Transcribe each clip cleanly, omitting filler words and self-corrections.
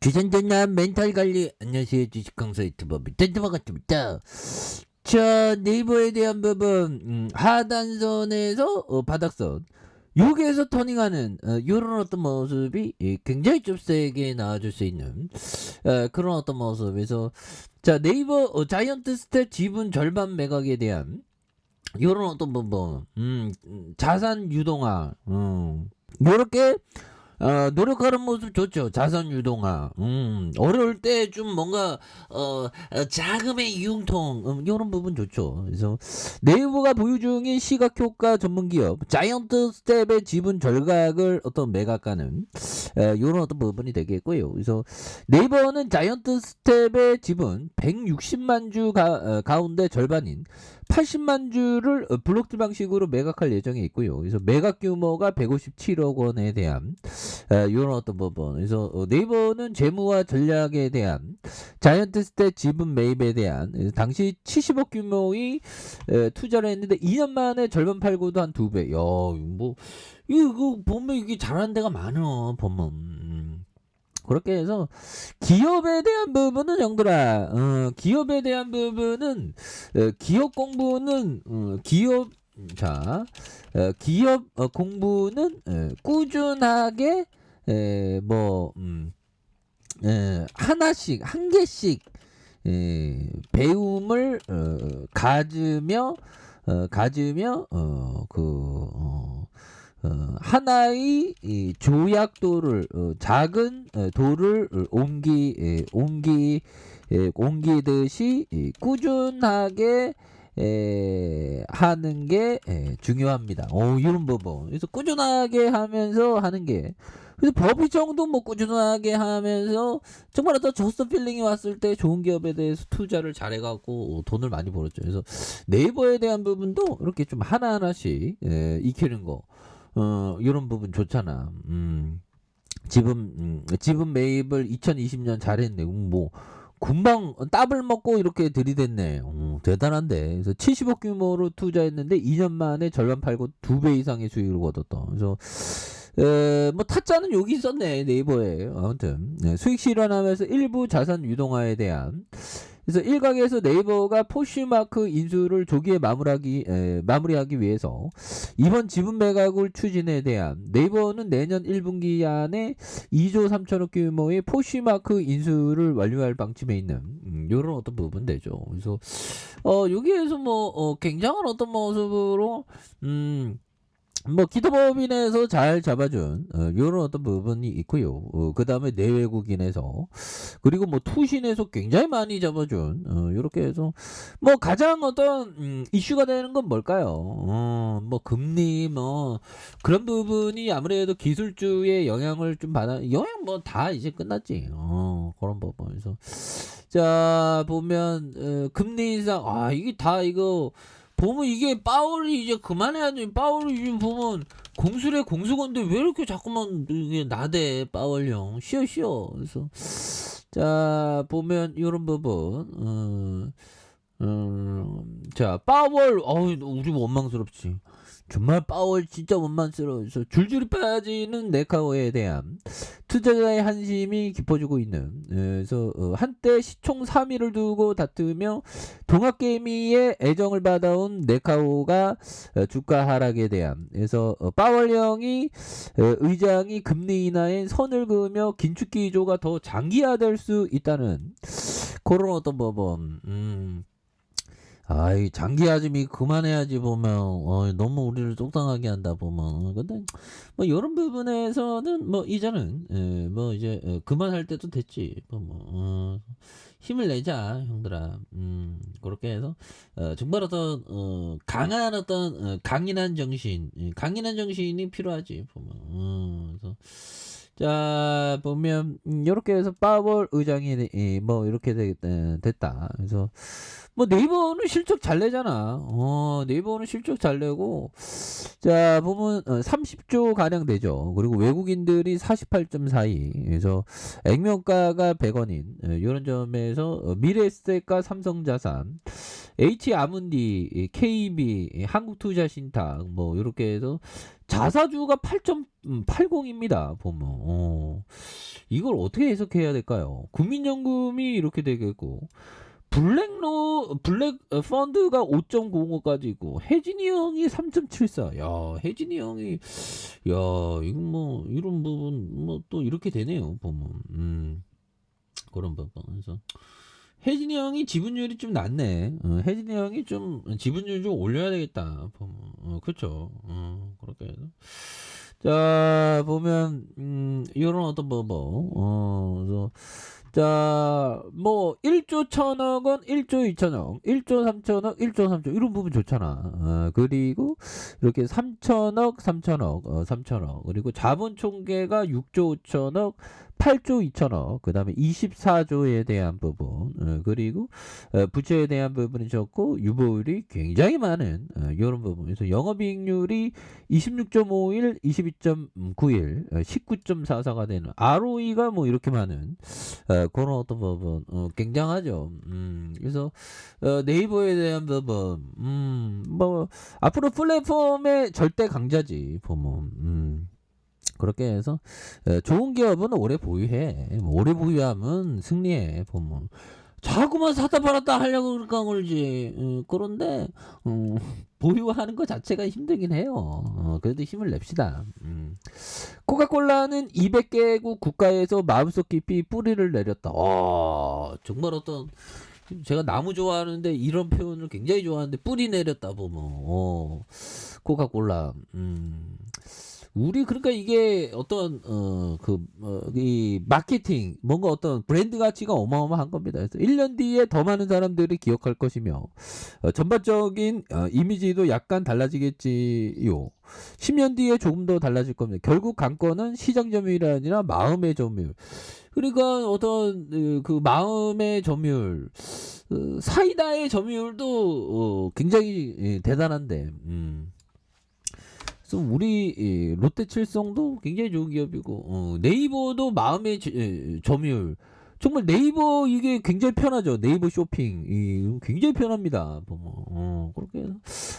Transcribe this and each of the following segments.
주전전남 멘탈관리 안녕하세요. 주식강사 유튜버 밑단타마같습니다. 자, 네이버에 대한 부분 하단선에서 바닥선 여기에서 터닝하는 이런 어떤 모습이 굉장히 좀 세게 나와줄 수 있는 그런 어떤 모습에서 자 네이버 자이언트 스텝 지분 절반 매각에 대한 이런 어떤 부분 자산 유동화 요렇게 노력하는 모습 좋죠. 자산 유동화. 어려울 때 좀 뭔가 자금의 융통 이런 부분 좋죠. 그래서 네이버가 보유 중인 시각 효과 전문 기업 자이언트 스텝의 지분 절각을 어떤 매각하는 이런 어떤 부분이 되겠고요. 그래서 네이버는 자이언트 스텝의 지분 160만 주 가운데 절반인 80만 주를 블록들 방식으로 매각할 예정에 있고요. 그래서 매각 규모가 157억 원에 대한 이런 어떤 부분. 그래서 네이버는 재무와 전략에 대한 자이언트 스텝 지분 매입에 대한 당시 70억 규모의 투자를 했는데 2년 만에 절반 팔고도 한 2배. 야, 뭐 이거 보면 이게 잘하는 데가 많아. 보면. 그렇게 해서 기업에 대한 부분은 형들아 기업에 대한 부분은 기업 공부는 기업 공부는 꾸준하게 뭐 하나씩 한 개씩 배움을 가지며 하나의 조약도를 작은 도를 옮기듯이 꾸준하게 하는 게 중요합니다. 이런 부분. 그래서 꾸준하게 하면서 하는 게. 그래서 법이정도 뭐 꾸준하게 하면서 정말 어떤 저스트 필링이 왔을 때 좋은 기업에 대해서 투자를 잘해갖고 돈을 많이 벌었죠. 그래서 네이버에 대한 부분도 이렇게 좀 하나하나씩 익히는 거. 이런 부분 좋잖아. 지분 매입을 2020년 잘했네. 뭐 금방 더블 먹고 이렇게 들이댔네. 대단한데. 그래서 70억 규모로 투자했는데 2년 만에 절반 팔고 2배 이상의 수익을 거뒀다. 그래서 뭐 타짜는 여기 있었네. 네이버에. 아무튼 수익 실현하면서 일부 자산 유동화에 대한 그래서 일각에서 네이버가 포슈마크 인수를 조기에 마무리하기 위해서 이번 지분 매각을 추진에 대한 네이버는 내년 1분기 안에 2조 3천억 규모의 포슈마크 인수를 완료할 방침에 있는 이런 어떤 부분 되죠. 그래서 여기에서 뭐 굉장한 어떤 모습으로 뭐 기도법인에서 잘 잡아준 이런 어떤 부분이 있고요. 그 다음에 내외국인에서 그리고 뭐 투신에서 굉장히 많이 잡아준 이렇게 해서 뭐 가장 어떤 이슈가 되는 건 뭘까요? 뭐 금리 뭐 그런 부분이 아무래도 기술주의 영향을 좀 영향 뭐 다 이제 끝났지. 그런 부분에서 자 보면 금리 인상 이게 다 이거 보면 이게 파월이 이제 그만해야지. 파월이 지금 보면 공수래 공수건데 왜 이렇게 자꾸만 이게 나대 파월형 쉬어. 그래서 자 보면 이런 부분 자 파월 우리 우리 원망스럽지. 정말 파월 진짜 원망스러워서 줄줄이 빠지는 네카오에 대한 투자자의 한심이 깊어지고 있는 그래서 한때 시총 3위를 두고 다투며 동학개미의 애정을 받아온 네카오가 주가 하락에 대한 그래서 파월형이 의장이 금리 인하에 선을 그으며 긴축 기조가 더 장기화될 수 있다는 그런 어떤 법은 아이 장기화점이 그만해야지 보면 너무 우리를 속상하게 한다 보면 근데 뭐 이런 부분에서는 뭐 이제는 뭐 이제 그만할 때도 됐지 힘을 내자 형들아 그렇게 해서 정말 어떤 강한 어떤 강인한 정신이 필요하지 보면 그래서 자 보면 이렇게 해서 파월 의장이 뭐 이렇게 됐다. 그래서 뭐 네이버는 실적 잘 내잖아. 네이버는 실적 잘 내고 자 보면 30조 가량 되죠. 그리고 외국인들이 48.42. 그래서 액면가가 100원인 이런 점에서 미래에셋과 삼성자산, H아문디, KB, 한국투자신탁 뭐 이렇게 해서 자사주가 8.80입니다. 보면 이걸 어떻게 해석해야 될까요? 국민연금이 이렇게 되겠고 블랙 펀드가 5.05까지 있고 혜진이 형이 3.74. 야, 혜진이 형이 야, 이건 뭐 이런 부분 뭐 또 이렇게 되네요. 보면 그런 부분. 그래서 혜진이 형이 지분율이 좀 낮네. 혜진이 형이 좀 지분율 좀 올려야 되겠다. 보면 그렇죠. 그렇게 해서 자 보면 이런 어떤 그래서 자, 뭐 1조 1000억은 1조 2천억, 1조 3천억, 1조 3천 이런 부분 좋잖아. 그리고 이렇게 3천억, 3천억, 3천억 그리고 자본 총계가 6조 5천억, 8조 2천억, 그 다음에 24조에 대한 부분, 그리고 부채에 대한 부분이 적고 유보율이 굉장히 많은 이런 부분에서 영업이익률이 26.51, 22.91, 19.44가 되는 ROE가 뭐 이렇게 많은 그런 어떤 부분 굉장하죠. 그래서 네이버에 대한 부분 뭐 앞으로 플랫폼의 절대 강자지 보면 그렇게 해서 좋은 기업은 오래 보유해. 오래 보유하면 승리해 보면. 자꾸만 사다 팔았다 하려고 그러니까 그러지. 그런데 보유하는 것 자체가 힘들긴 해요. 그래도 힘을 냅시다. 코카콜라는 200개국 국가에서 마음속 깊이 뿌리를 내렸다. 정말 어떤 제가 나무 좋아하는데 이런 표현을 굉장히 좋아하는데 뿌리 내렸다 보면 코카콜라 우리 그러니까 이게 어떤 이 마케팅 뭔가 어떤 브랜드 가치가 어마어마한 겁니다. 그래서 1년 뒤에 더 많은 사람들이 기억할 것이며 전반적인 이미지도 약간 달라지겠지요. 10년 뒤에 조금 더 달라질 겁니다. 결국 관건은 시장 점유율이 아니라 마음의 점유율. 그러니까 어떤 그 마음의 점유율, 사이다의 점유율도 굉장히 대단한데. 그래서 우리 롯데칠성도 굉장히 좋은 기업이고 네이버도 마음의 점유율 정말 네이버 이게 굉장히 편하죠. 네이버 쇼핑 굉장히 편합니다. 보면 그렇게 해서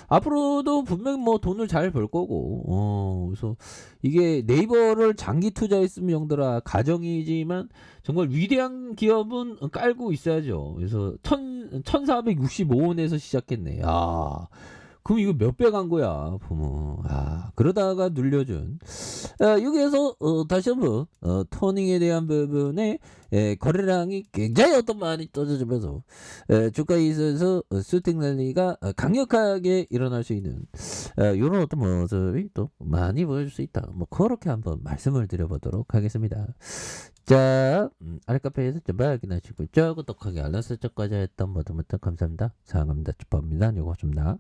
앞으로도 분명 뭐 돈을 잘 벌 거고 그래서 이게 네이버를 장기 투자했으면 형들아 가정이지만 정말 위대한 기업은 깔고 있어야죠. 그래서 1465원에서 시작했네. 야. 그럼 이거 몇 배 간 거야, 부모. 그러다가 눌려준. 여기에서, 다시 한번, 토닝에 대한 부분에, 거래량이 굉장히 어떤 많이 떨어지면서, 주가에 있어서, 수택 랠리가 강력하게 일어날 수 있는, 요런 어떤 모습이 또 많이 보여줄 수 있다. 뭐, 그렇게 한번 말씀을 드려보도록 하겠습니다. 자, 아랫카페에서 좀 확인하시고, 구독하기 알람 설정까지 했던 모두 감사합니다. 사랑합니다. 축복합니다. 요거 좀 나.